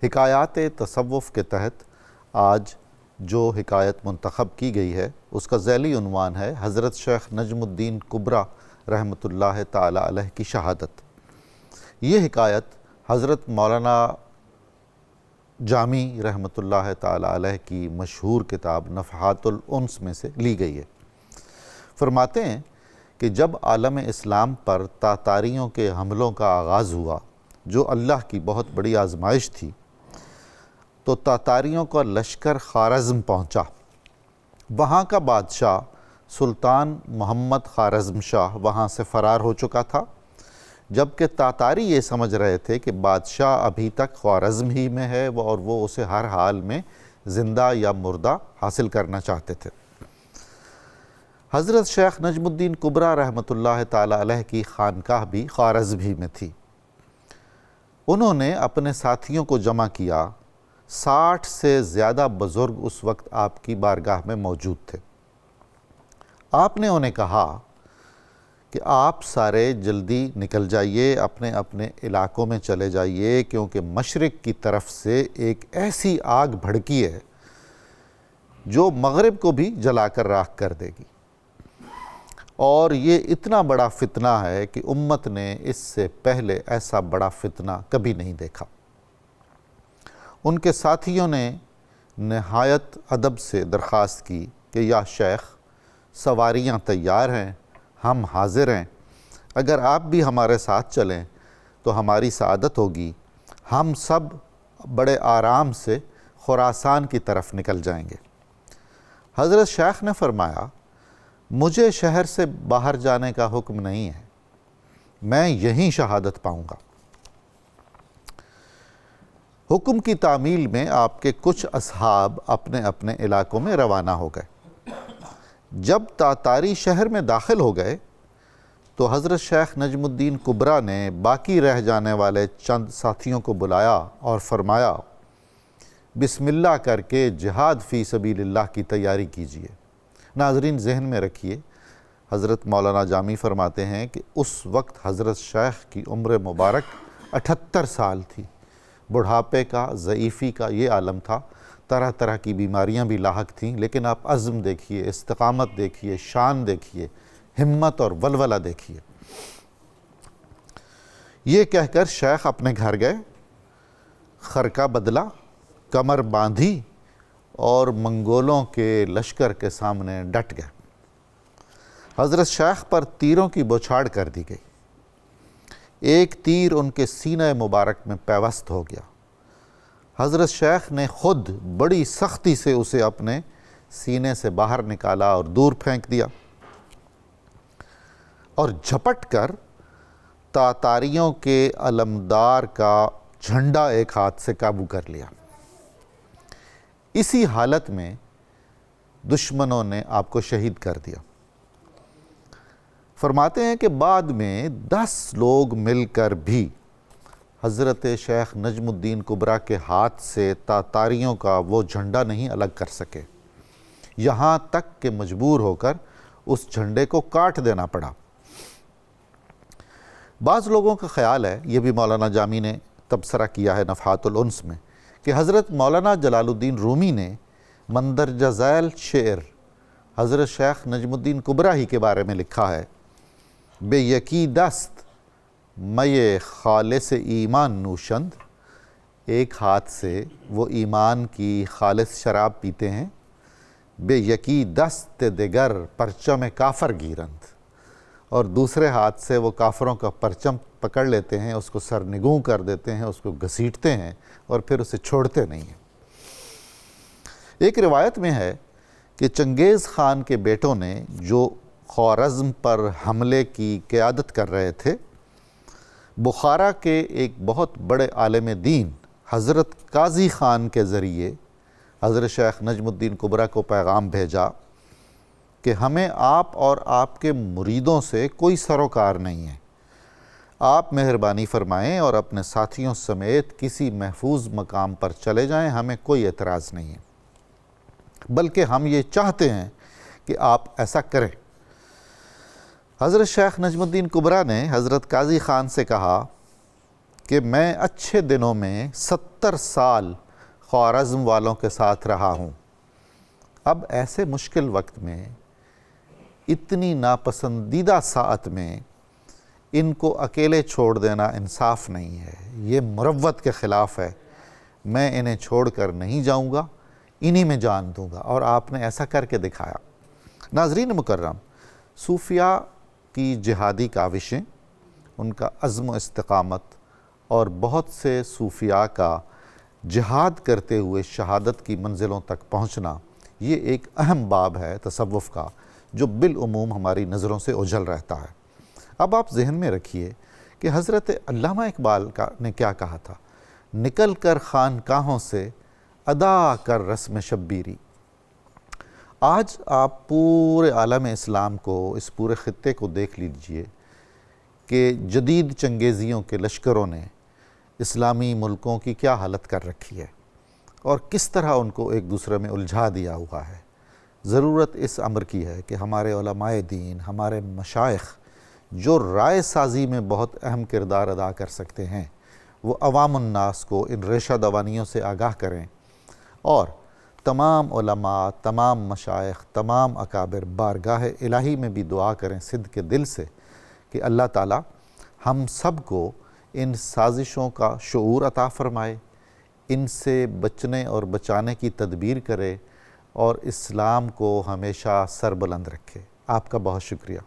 حکایات تصوف کے تحت آج جو حکایت منتخب کی گئی ہے اس کا ذیلی عنوان ہے حضرت شیخ نجم الدین کبریٰ رحمۃ اللہ تعالی علیہ کی شہادت۔ یہ حکایت حضرت مولانا جامی رحمۃ اللہ تعالی علیہ کی مشہور کتاب نفحات الانس میں سے لی گئی ہے۔ فرماتے ہیں کہ جب عالم اسلام پر تاتاریوں کے حملوں کا آغاز ہوا جو اللہ کی بہت بڑی آزمائش تھی، تو تاتاریوں کا لشکر خوارزم پہنچا۔ وہاں کا بادشاہ سلطان محمد خوارزم شاہ وہاں سے فرار ہو چکا تھا، جبکہ تاتاری یہ سمجھ رہے تھے کہ بادشاہ ابھی تک خوارزم ہی میں ہے اور وہ اسے ہر حال میں زندہ یا مردہ حاصل کرنا چاہتے تھے۔ حضرت شیخ نجم الدین کبریٰ رحمۃ اللہ تعالی علیہ کی خانقاہ بھی خوارزم ہی میں تھی۔ انہوں نے اپنے ساتھیوں کو جمع کیا۔ 60 سے زیادہ بزرگ اس وقت آپ کی بارگاہ میں موجود تھے۔ آپ نے انہیں کہا کہ آپ سارے جلدی نکل جائیے، اپنے اپنے علاقوں میں چلے جائیے، کیونکہ مشرق کی طرف سے ایک ایسی آگ بھڑکی ہے جو مغرب کو بھی جلا کر راکھ کر دے گی، اور یہ اتنا بڑا فتنہ ہے کہ امت نے اس سے پہلے ایسا بڑا فتنہ کبھی نہیں دیکھا۔ ان کے ساتھیوں نے نہایت ادب سے درخواست کی کہ یا شیخ، سواریاں تیار ہیں، ہم حاضر ہیں، اگر آپ بھی ہمارے ساتھ چلیں تو ہماری سعادت ہوگی، ہم سب بڑے آرام سے خراسان کی طرف نکل جائیں گے۔ حضرت شیخ نے فرمایا، مجھے شہر سے باہر جانے کا حکم نہیں ہے، میں یہیں شہادت پاؤں گا۔ حکم کی تعمیل میں آپ کے کچھ اصحاب اپنے اپنے علاقوں میں روانہ ہو گئے۔ جب تاتاری شہر میں داخل ہو گئے تو حضرت شیخ نجم الدین کبریٰ نے باقی رہ جانے والے چند ساتھیوں کو بلایا اور فرمایا، بسم اللہ کر کے جہاد فی سبیل اللہ کی تیاری کیجیے۔ ناظرین ذہن میں رکھیے، حضرت مولانا جامی فرماتے ہیں کہ اس وقت حضرت شیخ کی عمر مبارک 78 سال تھی۔ بڑھاپے کا، ضعیفی کا یہ عالم تھا، طرح طرح کی بیماریاں بھی لاحق تھیں، لیکن آپ عزم دیکھیے، استقامت دیکھیے، شان دیکھیے، ہمت اور ولولہ دیکھیے۔ یہ کہہ کر شیخ اپنے گھر گئے، خرقہ بدلا، کمر باندھی اور منگولوں کے لشکر کے سامنے ڈٹ گئے۔ حضرت شیخ پر تیروں کی بوچھاڑ کر دی گئی۔ ایک تیر ان کے سینہ مبارک میں پیوست ہو گیا۔ حضرت شیخ نے خود بڑی سختی سے اسے اپنے سینے سے باہر نکالا اور دور پھینک دیا، اور جھپٹ کر تاتاریوں کے علمدار کا جھنڈا ایک ہاتھ سے قابو کر لیا۔ اسی حالت میں دشمنوں نے آپ کو شہید کر دیا۔ فرماتے ہیں کہ بعد میں 10 لوگ مل کر بھی حضرت شیخ نجم الدین کبریٰ کے ہاتھ سے تاتاریوں کا وہ جھنڈا نہیں الگ کر سکے، یہاں تک کہ مجبور ہو کر اس جھنڈے کو کاٹ دینا پڑا۔ بعض لوگوں کا خیال ہے، یہ بھی مولانا جامی نے تبصرہ کیا ہے نفحات الانس میں، کہ حضرت مولانا جلال الدین رومی نے مندرجہ ذیل شعر حضرت شیخ نجم الدین کبریٰ ہی کے بارے میں لکھا ہے، بے یکی دست میں خالص ایمان نوشند، ایک ہاتھ سے وہ ایمان کی خالص شراب پیتے ہیں، بے یکی دست دگر پرچم کافر گیرند، اور دوسرے ہاتھ سے وہ کافروں کا پرچم پکڑ لیتے ہیں، اس کو سرنگوں کر دیتے ہیں، اس کو گھسیٹتے ہیں اور پھر اسے چھوڑتے نہیں ہیں۔ ایک روایت میں ہے کہ چنگیز خان کے بیٹوں نے جو خوارزم پر حملے کی قیادت کر رہے تھے، بخارا کے ایک بہت بڑے عالم دین حضرت قاضی خان کے ذریعے حضرت شیخ نجم الدین کبریٰ کو پیغام بھیجا کہ ہمیں آپ اور آپ کے مریدوں سے کوئی سروکار نہیں ہے، آپ مہربانی فرمائیں اور اپنے ساتھیوں سمیت کسی محفوظ مقام پر چلے جائیں، ہمیں کوئی اعتراض نہیں ہے، بلکہ ہم یہ چاہتے ہیں کہ آپ ایسا کریں۔ حضرت شیخ نجم الدین کبریٰ نے حضرت قاضی خان سے کہا کہ میں اچھے دنوں میں 70 سال خوارزم والوں کے ساتھ رہا ہوں، اب ایسے مشکل وقت میں، اتنی ناپسندیدہ ساعت میں ان کو اکیلے چھوڑ دینا انصاف نہیں ہے، یہ مروت کے خلاف ہے، میں انہیں چھوڑ کر نہیں جاؤں گا، انہی میں جان دوں گا۔ اور آپ نے ایسا کر کے دکھایا۔ ناظرین مکرم، صوفیاء کی جہادی کاوشیں، ان کا عزم و استقامت اور بہت سے صوفیاء کا جہاد کرتے ہوئے شہادت کی منزلوں تک پہنچنا، یہ ایک اہم باب ہے تصوف کا، جو بالعموم ہماری نظروں سے اوجھل رہتا ہے۔ اب آپ ذہن میں رکھیے کہ حضرت علامہ اقبال نے کیا کہا تھا، نکل کر خانقاہوں سے ادا کر رسم شبیری۔ آج آپ پورے عالم اسلام کو، اس پورے خطے کو دیکھ لیجئے کہ جدید چنگیزیوں کے لشکروں نے اسلامی ملکوں کی کیا حالت کر رکھی ہے اور کس طرح ان کو ایک دوسرے میں الجھا دیا ہوا ہے۔ ضرورت اس امر کی ہے کہ ہمارے علماء دین، ہمارے مشائخ، جو رائے سازی میں بہت اہم کردار ادا کر سکتے ہیں، وہ عوام الناس کو ان ریشہ دوانیوں سے آگاہ کریں، اور تمام علماء، تمام مشائخ، تمام اکابر بارگاہ الہی میں بھی دعا کریں صدق کے دل سے کہ اللہ تعالیٰ ہم سب کو ان سازشوں کا شعور عطا فرمائے، ان سے بچنے اور بچانے کی تدبیر کرے، اور اسلام کو ہمیشہ سربلند رکھے۔ آپ کا بہت شکریہ۔